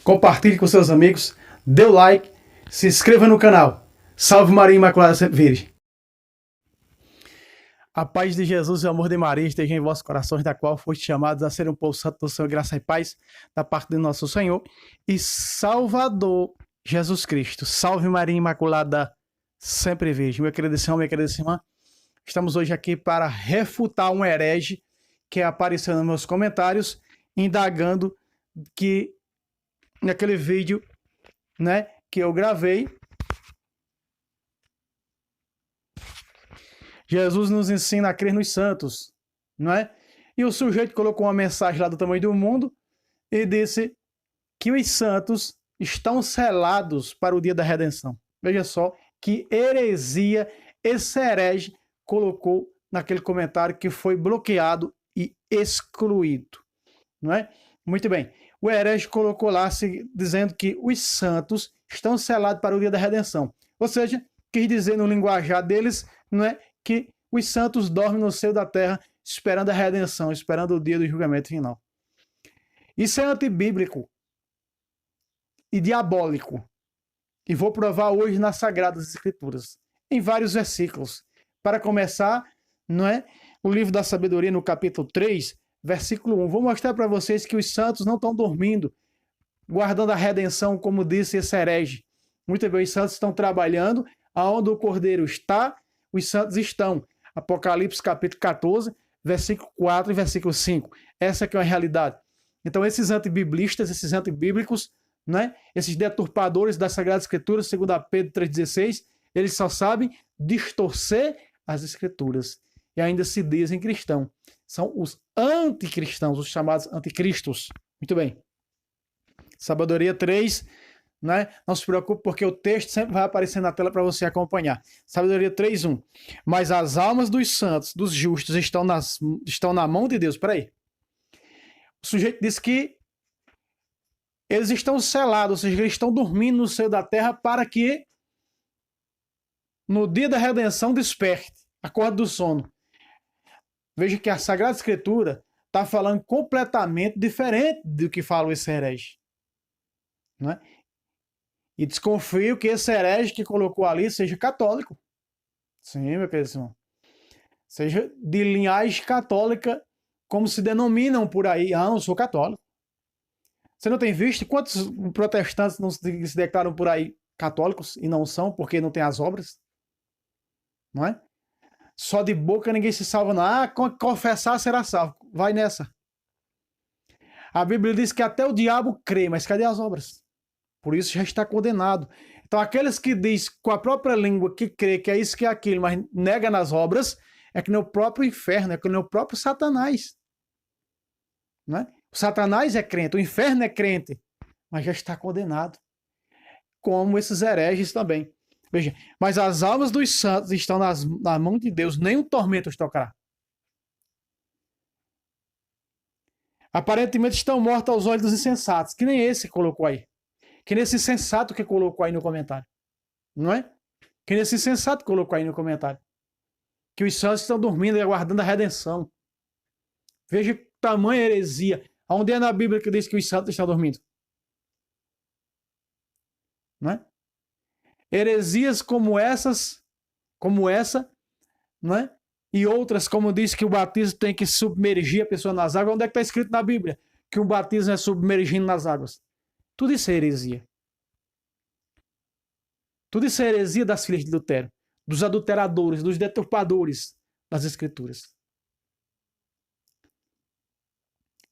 compartilhe com seus amigos, dê o like, se inscreva no canal. Salve Maria Imaculada Sempre Virgem. A paz de Jesus e o amor de Maria esteja em vossos corações, da qual foste chamados a ser um povo santo do Senhor, graça e paz da parte de nosso Senhor e Salvador Jesus Cristo. Salve Maria Imaculada Sempre Virgem. Meu querido irmão, minha querida irmã, estamos hoje aqui para refutar um herege que apareceu nos meus comentários, indagando que naquele vídeo, né, que eu gravei, Jesus nos ensina a crer nos santos, não é? E o sujeito colocou uma mensagem lá do tamanho do mundo e disse que os santos estão selados para o dia da redenção. Veja só que heresia esse herege colocou naquele comentário que foi bloqueado e excluído, não é? Muito bem. O herege colocou lá dizendo que os santos estão selados para o dia da redenção. Ou seja, quis dizer no linguajar deles, não é, que os santos dormem no seio da terra esperando a redenção, esperando o dia do julgamento final. Isso é antibíblico e diabólico. E vou provar hoje nas Sagradas Escrituras, em vários versículos. Para começar, não é, o livro da sabedoria, no capítulo 3, versículo 1. Vou mostrar para vocês que os santos não estão dormindo, guardando a redenção, como disse esse herege. Muito bem, os santos estão trabalhando, aonde o Cordeiro está, os santos estão. Apocalipse capítulo 14, versículo 4 e versículo 5. Essa que é a realidade. Então esses antibiblistas, esses antibíblicos, né, esses deturpadores das Sagradas Escrituras, segundo a Pedro 3,16, eles só sabem distorcer as Escrituras. E ainda se dizem cristãos. São os anticristãos, os chamados anticristos. Muito bem. Sabedoria 3, né? Não se preocupe, porque o texto sempre vai aparecer na tela para você acompanhar. Sabedoria 3:1. Mas as almas dos santos, dos justos, estão na mão de Deus. Peraí. O sujeito diz que eles estão selados, ou seja, eles estão dormindo no seio da terra para que no dia da redenção desperte, acorde do sono. Veja que a Sagrada Escritura está falando completamente diferente do que fala esse herege. Não é? E desconfio que esse herege que colocou ali seja católico. Sim, meu querido irmão. Seja de linhagem católica, como se denominam por aí. Ah, eu sou católico. Você não tem visto quantos protestantes não se declaram por aí católicos e não são, porque não tem as obras? Não é? Só de boca ninguém se salva, não. Ah, confessar será salvo. Vai nessa. A Bíblia diz que até o diabo crê, mas cadê as obras? Por isso já está condenado. Então aqueles que diz com a própria língua que crê que é isso, que é aquilo, mas nega nas obras, é que nem o próprio inferno, é que nem o próprio Satanás. Não é? O Satanás é crente, o inferno é crente, mas já está condenado. Como esses hereges também. Veja, mas as almas dos santos estão na mão de Deus, nenhum tormento os tocará. Aparentemente estão mortos aos olhos dos insensatos, que nem esse colocou aí. Que nesse insensato que colocou aí no comentário. Não é? Que nesse insensato colocou aí no comentário. Que os santos estão dormindo e aguardando a redenção. Veja que tamanha heresia. Onde é na Bíblia que diz que os santos estão dormindo? Não é? Heresias como essa, não é? E outras, como diz que o batismo tem que submergir a pessoa nas águas. Onde é que está escrito na Bíblia que o batismo é submergindo nas águas? Tudo isso é heresia. Tudo isso é heresia das filhas de Lutero, dos adulteradores, dos deturpadores das Escrituras.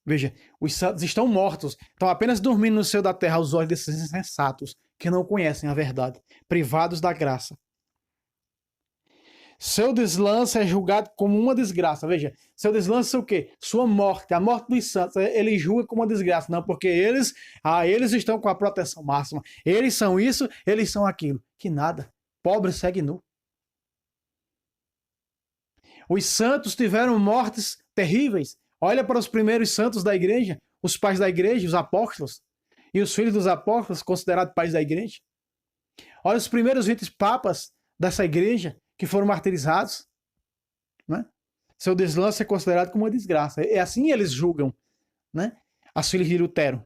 Veja, os santos estão mortos, estão apenas dormindo no seio da terra aos olhos desses insensatos que não conhecem a verdade, privados da graça. Seu deslance é julgado como uma desgraça. Veja, seu deslance é o quê? Sua morte, a morte dos santos. Ele julga como uma desgraça. Não, porque eles estão com a proteção máxima. Eles são isso, eles são aquilo. Que nada. Pobre segue nu. Os santos tiveram mortes terríveis. Olha para os primeiros santos da igreja, os pais da igreja, os apóstolos. E os filhos dos apóstolos, considerados pais da igreja. Olha os primeiros 20 papas dessa igreja, que foram martirizados, né? Seu deslance é considerado como uma desgraça. É assim eles julgam, né? As filhas de Lutero.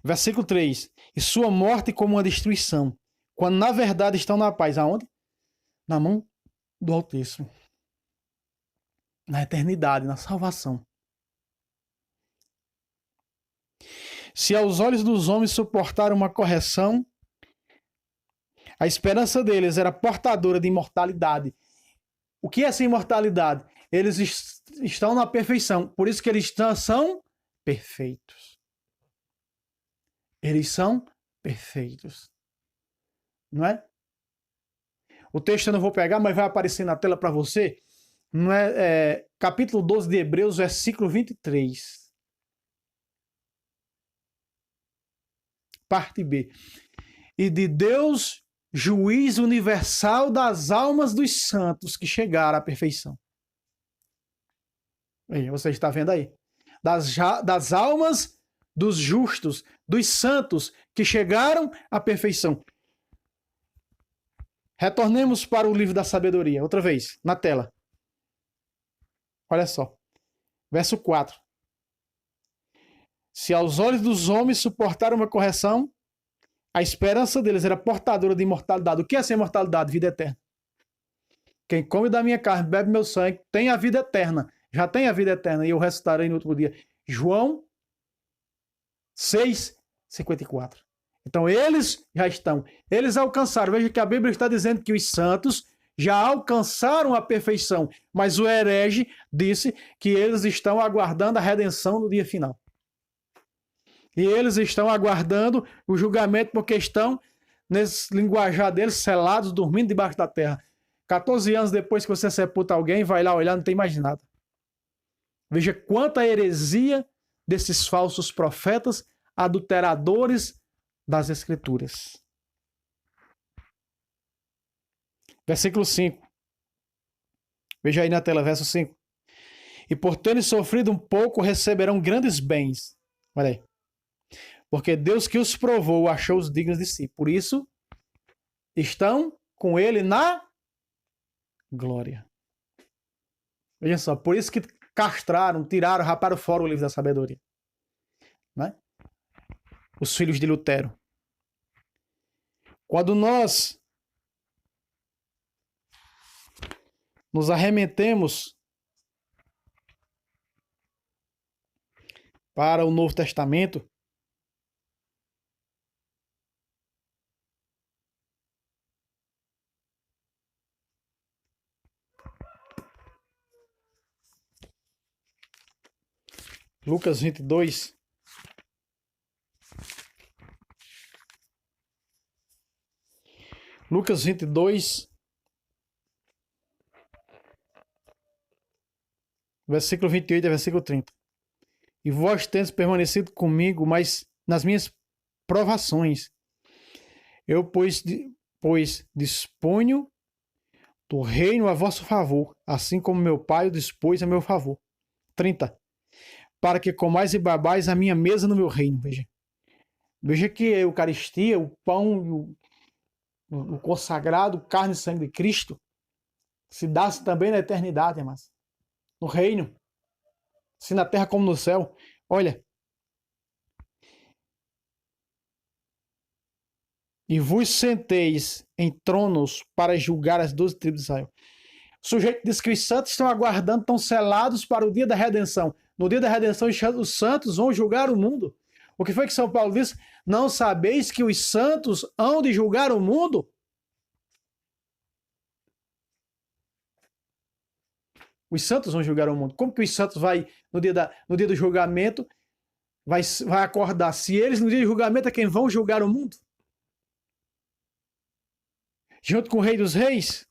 Versículo 3. E sua morte como uma destruição, quando na verdade estão na paz. Aonde? Na mão do Altíssimo. Na eternidade, na salvação. Se aos olhos dos homens suportaram uma correção, a esperança deles era portadora de imortalidade. O que é essa imortalidade? Eles estão na perfeição. Por isso que eles são perfeitos. Eles são perfeitos. Não é? O texto eu não vou pegar, mas vai aparecer na tela para você. Não é, capítulo 12 de Hebreus, versículo 23. Parte B. E de Deus, juiz universal das almas dos santos que chegaram à perfeição. Você está vendo aí? Das almas dos justos, dos santos que chegaram à perfeição. Retornemos para o livro da sabedoria, outra vez, na tela. Olha só. Verso 4. Se aos olhos dos homens suportaram uma correção, a esperança deles era portadora de imortalidade. O que é essa imortalidade? Vida eterna. Quem come da minha carne, bebe meu sangue, tem a vida eterna. Já tem a vida eterna e eu ressuscitarei no último dia. João 6:54. Então eles já estão. Eles alcançaram. Veja que a Bíblia está dizendo que os santos já alcançaram a perfeição. Mas o herege disse que eles estão aguardando a redenção no dia final. E eles estão aguardando o julgamento porque estão, nesse linguajar deles, selados, dormindo debaixo da terra. 14 anos depois que você sepulta alguém, vai lá olhar, não tem mais nada. Veja quanta heresia desses falsos profetas, adulteradores das Escrituras. Versículo 5. Veja aí na tela, verso 5. E por terem sofrido um pouco, receberão grandes bens. Olha aí. Porque Deus que os provou, achou-os dignos de si. Por isso, estão com ele na glória. Veja só, por isso que castraram, tiraram, raparam fora o livro da sabedoria. Né? Os filhos de Lutero. Quando nós nos arremetemos para o Novo Testamento, Lucas 22. Lucas 22, versículo 28 e versículo 30. E vós tendes permanecido comigo, mas nas minhas provações. Eu, pois disponho do reino a vosso favor, assim como meu pai o dispôs a meu favor. 30. Para que comais e babais a minha mesa no meu reino. Veja que a Eucaristia, o pão, o consagrado, carne e sangue de Cristo, se dá-se também na eternidade, mas no reino, se na terra como no céu. Olha, e vos senteis em tronos para julgar as 12 tribos de Israel. O sujeito diz que os santos estão aguardando, estão selados para o dia da redenção. No dia da redenção, os santos vão julgar o mundo. O que foi que São Paulo disse? Não sabeis que os santos hão de julgar o mundo? Os santos vão julgar o mundo. Como que os santos no dia do julgamento, vai acordar? Se eles, no dia do julgamento, é quem vão julgar o mundo? Junto com o Rei dos Reis?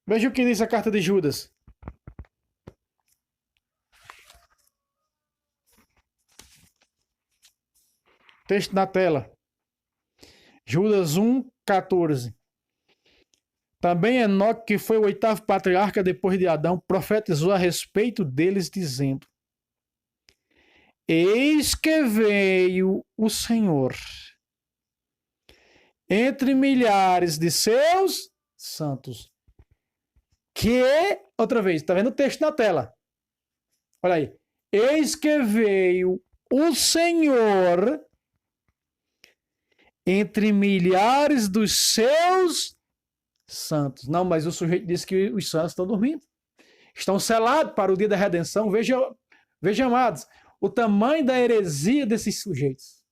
Veja o que diz a carta de Judas. Texto na tela. Judas 1:14. Também Enoque, que foi o 8º patriarca depois de Adão, profetizou a respeito deles, dizendo: Eis que veio o Senhor entre milhares de seus santos. Que, outra vez, está vendo o texto na tela? Olha aí. Eis que veio o Senhor entre milhares dos seus santos. Não, mas o sujeito disse que os santos estão dormindo. Estão selados para o dia da redenção. Veja, amados, o tamanho da heresia desses sujeitos.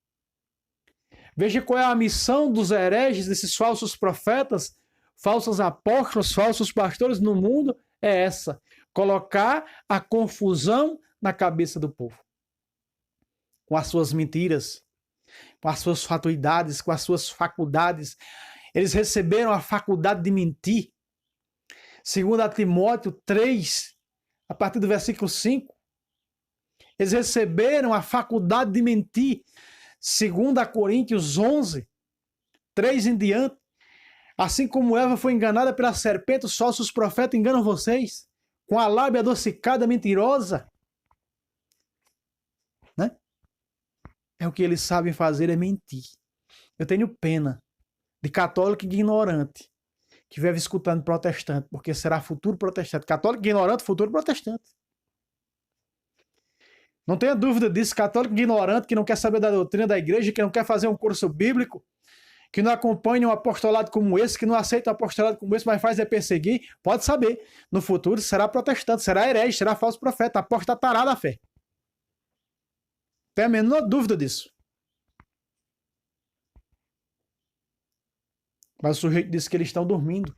Veja qual é a missão dos hereges, desses falsos profetas, falsos apóstolos, falsos pastores no mundo, é essa: colocar a confusão na cabeça do povo. Com as suas mentiras, com as suas fatuidades, com as suas faculdades. Eles receberam a faculdade de mentir. Segundo a Timóteo 3, a partir do versículo 5, eles receberam a faculdade de mentir. Segundo a Coríntios 11, 3 em diante. Assim como Eva foi enganada pela serpente, os falsos profetas enganam vocês com a lábia adocicada, mentirosa. Né? É o que eles sabem fazer, é mentir. Eu tenho pena de católico ignorante que vive escutando protestante, porque será futuro protestante. Católico ignorante, futuro protestante. Não tenha dúvida disso. Católico ignorante que não quer saber da doutrina da igreja, que não quer fazer um curso bíblico, que não acompanha um apostolado como esse, que não aceita um apostolado como esse, mas faz é perseguir, pode saber. No futuro será protestante, será herege, será falso profeta, apostatará da fé. Tem a menor dúvida disso. Mas o sujeito disse que eles estão dormindo.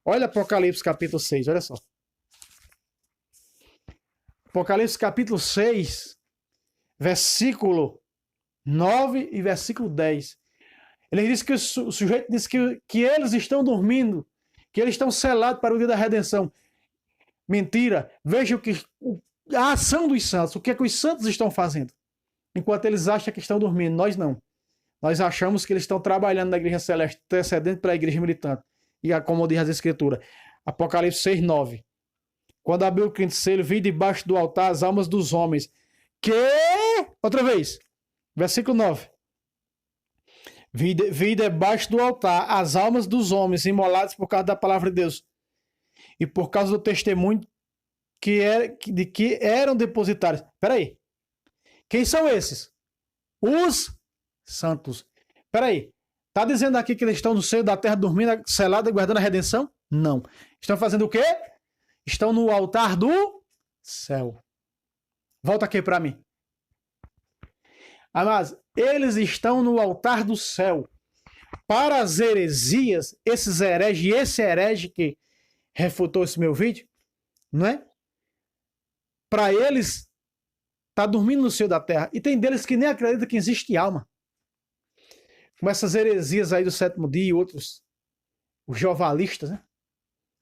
Olha Apocalipse capítulo 6, olha só. Apocalipse capítulo 6, versículo 9 e versículo 10. Ele diz que o sujeito diz que eles estão dormindo, que eles estão selados para o dia da redenção. Mentira. Veja a ação dos santos, o que é que os santos estão fazendo. Enquanto eles acham que estão dormindo, nós não. Nós achamos que eles estão trabalhando na igreja celeste, antecedente para a igreja militante. E como diz as escrituras, Apocalipse 6, 9. Quando abriu o quinto selo, vi debaixo do altar as almas dos homens. Que? Outra vez. Versículo 9. Vi debaixo do altar as almas dos homens imolados por causa da palavra de Deus. E por causa do testemunho de que eram depositários. Espera aí. Quem são esses? Os santos. Espera aí. Está dizendo aqui que eles estão no seio da terra dormindo, selado, aguardando a redenção? Não. Estão fazendo o quê? Estão no altar do céu. Volta aqui para mim. Mas eles estão no altar do céu. Para as heresias, esses hereges, e esse herege que refutou esse meu vídeo, não é? Para eles, está dormindo no seio da terra. E tem deles que nem acreditam que existe alma. Como essas heresias aí do sétimo dia e outros, os jovalistas, né?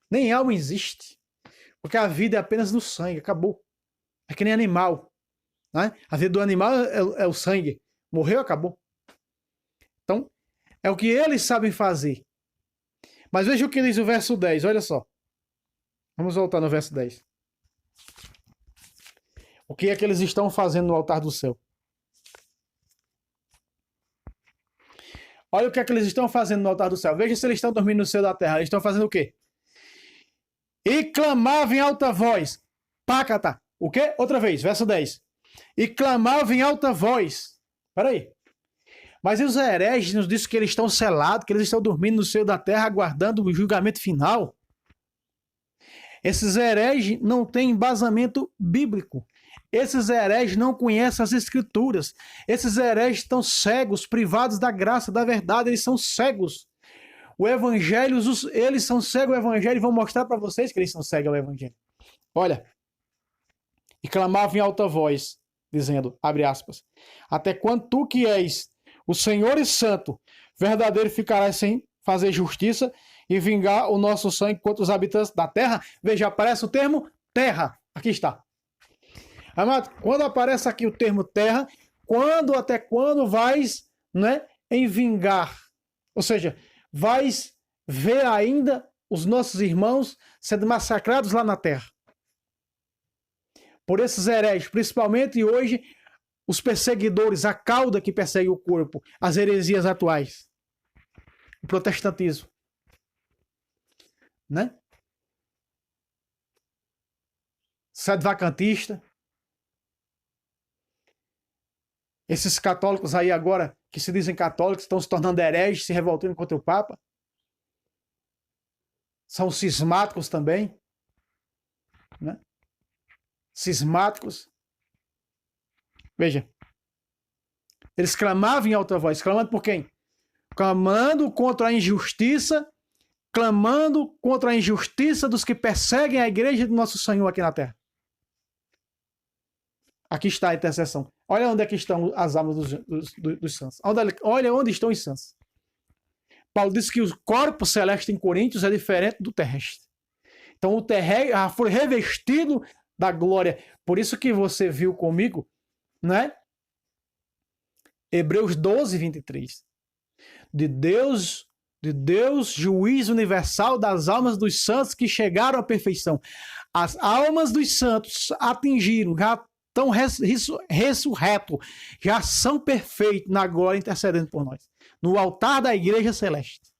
Nem alma existe. Porque a vida é apenas do sangue, acabou. É que nem animal. Né? A vida do animal é o sangue. Morreu, acabou. Então, é o que eles sabem fazer. Mas veja o que diz o verso 10, olha só. Vamos voltar no verso 10. O que é que eles estão fazendo no altar do céu? Olha o que é que eles estão fazendo no altar do céu. Veja se eles estão dormindo no céu da terra. Eles estão fazendo o quê? E clamava em alta voz. Pácata. O quê? Outra vez, verso 10. E clamava em alta voz. Peraí. Mas os hereges nos dizem que eles estão selados, que eles estão dormindo no seio da terra, aguardando o julgamento final. Esses hereges não têm embasamento bíblico. Esses hereges não conhecem as escrituras. Esses hereges estão cegos, privados da graça, da verdade. Eles são cegos. O evangelho, eles são cegos ao evangelho e vão mostrar para vocês que eles são cegos ao evangelho. Olha. E clamavam em alta voz, dizendo, abre aspas, até quando tu que és o Senhor e Santo, verdadeiro ficarás sem fazer justiça e vingar o nosso sangue contra os habitantes da terra? Veja, aparece o termo terra. Aqui está. Amado, quando aparece aqui o termo terra, até quando vais, né, em vingar? Ou seja, vais ver ainda os nossos irmãos sendo massacrados lá na terra. Por esses hereges, principalmente hoje, os perseguidores, a cauda que persegue o corpo, as heresias atuais, o protestantismo, né? Sedevacantista, Esses católicos aí agora, que se dizem católicos, estão se tornando hereges, se revoltando contra o Papa. São cismáticos também. Né? Cismáticos. Veja. Eles clamavam em alta voz. Clamando por quem? Clamando contra a injustiça. Clamando contra a injustiça dos que perseguem a igreja do nosso Senhor aqui na terra. Aqui está a intercessão. Olha onde é que estão as almas dos santos. Olha onde estão os santos. Paulo disse que o corpo celeste em Coríntios é diferente do terrestre. Então o terrestre foi revestido da glória. Por isso que você viu comigo, né? Hebreus 12, 23. De Deus, juiz universal das almas dos santos que chegaram à perfeição. As almas dos santos atingiram, já estão ressurretos, já são perfeitos na glória intercedendo por nós. No altar da igreja celeste.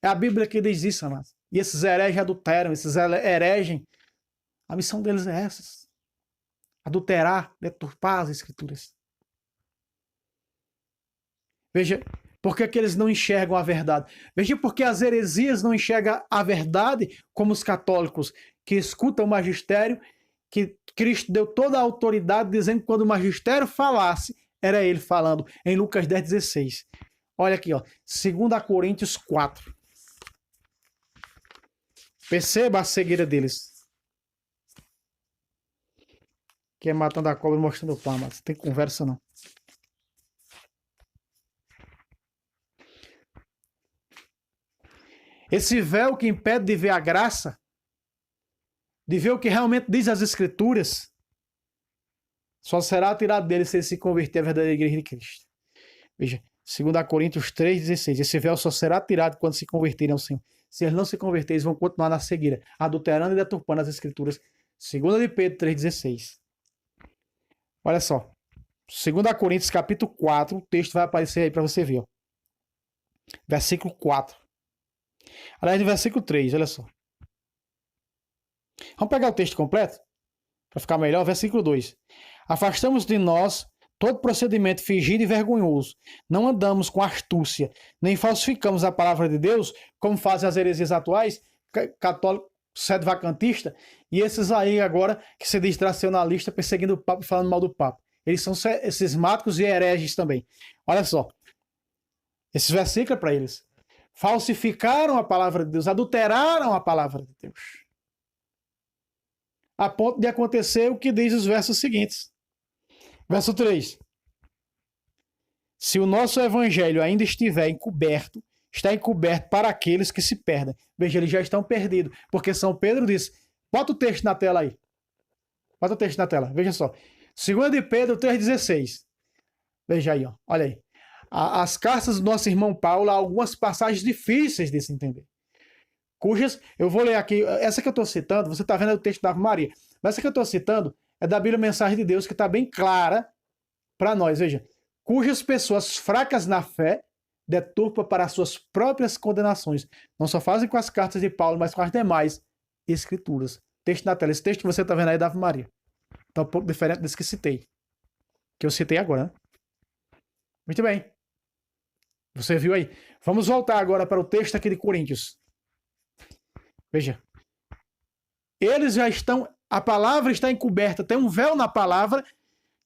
É a Bíblia que diz isso, amados. E esses hereges adulteram, esses hereges, a missão deles é essa. Adulterar, deturpar as escrituras. Veja, por que eles não enxergam a verdade? Veja porque as heresias não enxergam a verdade como os católicos, que escutam o magistério, que Cristo deu toda a autoridade, dizendo que quando o magistério falasse, era ele falando, em Lucas 10, 16. Olha aqui, ó, 2 Coríntios 4. Perceba a cegueira deles. Que é matando a cobra e mostrando o pão, mas não tem conversa não. Esse véu que impede de ver a graça, de ver o que realmente diz as Escrituras, só será tirado dele se ele se converter à verdadeira igreja de Cristo. Veja, 2 Coríntios 3,16. Esse véu só será tirado quando se converterem ao Senhor. Se eles não se converterem, eles vão continuar na cegueira, adulterando e deturpando as Escrituras. 2 de Pedro 3,16. Olha só. 2 Coríntios capítulo 4, o texto vai aparecer aí para você ver. Ó. Versículo 4. Aliás, no versículo 3, olha só. Vamos pegar o texto completo? Para ficar melhor. Versículo 2. Afastamos de nós todo procedimento fingido e vergonhoso. Não andamos com astúcia, nem falsificamos a palavra de Deus, como fazem as heresias atuais, católico, sedevacantista, e esses aí agora que se diz tradicionalista, perseguindo o Papa e falando mal do Papa. Eles são cismáticos e hereges também. Olha só. Esses versículos é para eles. Falsificaram a palavra de Deus, adulteraram a palavra de Deus. A ponto de acontecer o que diz os versos seguintes. Verso 3. Se o nosso evangelho ainda estiver encoberto, está encoberto para aqueles que se perdem. Veja, eles já estão perdidos, porque São Pedro disse, bota o texto na tela aí. Bota o texto na tela, veja só. 2 de Pedro 3,16. Veja aí, ó. Olha aí. As cartas do nosso irmão Paulo, há algumas passagens difíceis de se entender. Cujas, eu vou ler aqui, essa que eu estou citando, você está vendo o texto da Ave Maria, mas essa que eu estou citando é da Bíblia Mensagem de Deus, que está bem clara para nós, veja. Cujas pessoas fracas na fé deturpam para as suas próprias condenações. Não só fazem com as cartas de Paulo, mas com as demais escrituras. Texto na tela, esse texto que você está vendo aí é da Ave Maria. Está um pouco diferente desse que citei. Que eu citei agora, né? Muito bem. Você viu aí? Vamos voltar agora para o texto aqui de Coríntios. Veja. Eles já estão... A palavra está encoberta. Tem um véu na palavra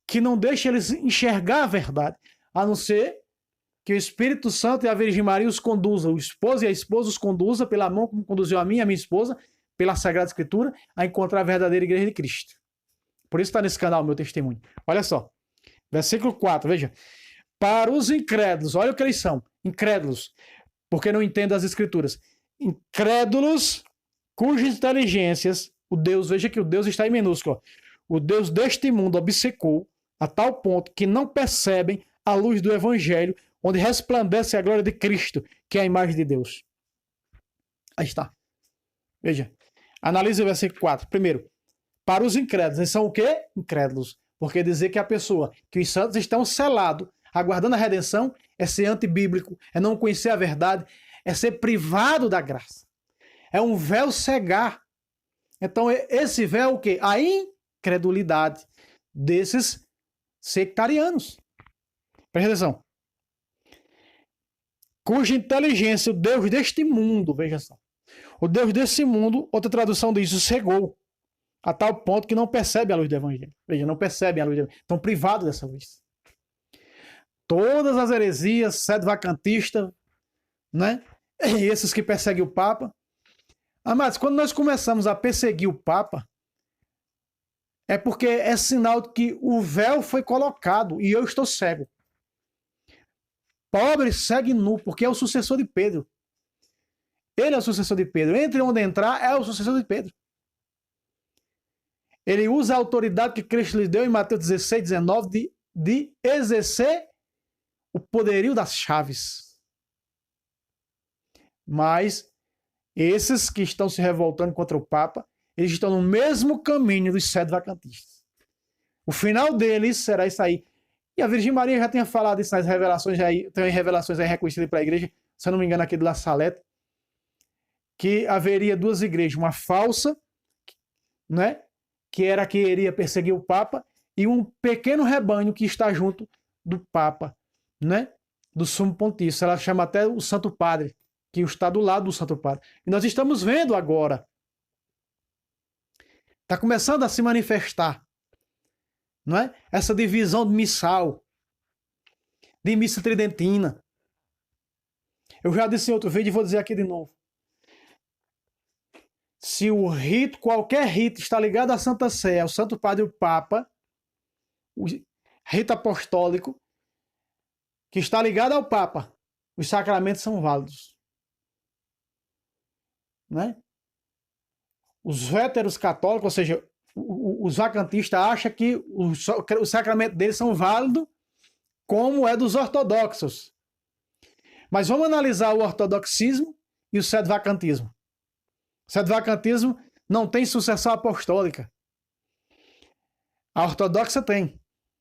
que não deixa eles enxergar a verdade. A não ser que o Espírito Santo e a Virgem Maria os conduzam. O esposo e a esposa os conduzam pela mão, como conduziu a minha esposa, pela Sagrada Escritura, a encontrar a verdadeira igreja de Cristo. Por isso está nesse canal, meu testemunho. Olha só. Versículo 4, veja. Para os incrédulos, olha o que eles são, incrédulos, porque não entendem as escrituras. Incrédulos cujas inteligências, o Deus, veja que o Deus está em minúsculo, o Deus deste mundo obcecou a tal ponto que não percebem a luz do evangelho, onde resplandece a glória de Cristo, que é a imagem de Deus. Aí está. Veja, analise o versículo 4. Primeiro, para os incrédulos, eles são o quê? Incrédulos. Porque dizer que a pessoa, que os santos estão selados, aguardando a redenção, é ser antibíblico, é não conhecer a verdade, é ser privado da graça. É um véu cegar. Então, esse véu é o quê? A incredulidade desses sectarianos. Presta atenção. Cuja inteligência, o Deus deste mundo, veja só. O Deus desse mundo, outra tradução diz, cegou. A tal ponto que não percebe a luz do Evangelho. Veja, não percebem a luz do Evangelho. Estão privados dessa luz. Todas as heresias, sedevacantista, né? E esses que perseguem o Papa. Amados, quando nós começamos a perseguir o Papa, é porque é sinal de que o véu foi colocado e eu estou cego. Pobre segue nu, porque é o sucessor de Pedro. Ele é o sucessor de Pedro. Entre onde entrar, é o sucessor de Pedro. Ele usa a autoridade que Cristo lhe deu em Mateus 16, 19, de exercer o poderio das chaves. Mas esses que estão se revoltando contra o Papa, eles estão no mesmo caminho dos sedevacantistas. O final deles será isso aí. E a Virgem Maria já tinha falado isso nas revelações, tem revelações aí reconhecidas para a igreja, se eu não me engano, aqui de La Salette, que haveria duas igrejas, uma falsa, né, que era a que iria perseguir o Papa, e um pequeno rebanho que está junto do Papa, né, do Sumo Pontífice. Ela chama até o Santo Padre, que está do lado do Santo Padre. E nós estamos vendo agora. Está começando a se manifestar, não é? Essa divisão de missal, de missa tridentina. Eu já disse em outro vídeo e vou dizer aqui de novo. Se o rito, qualquer rito, está ligado à Santa Sé, ao Santo Padre e o Papa, o rito apostólico, que está ligado ao Papa, os sacramentos são válidos. Né? Os véteros católicos, ou seja, os vacantistas acham que os sacramentos deles são válidos como é dos ortodoxos. Mas vamos analisar o ortodoxismo e o sedevacantismo. O sedevacantismo não tem sucessão apostólica. A ortodoxa tem.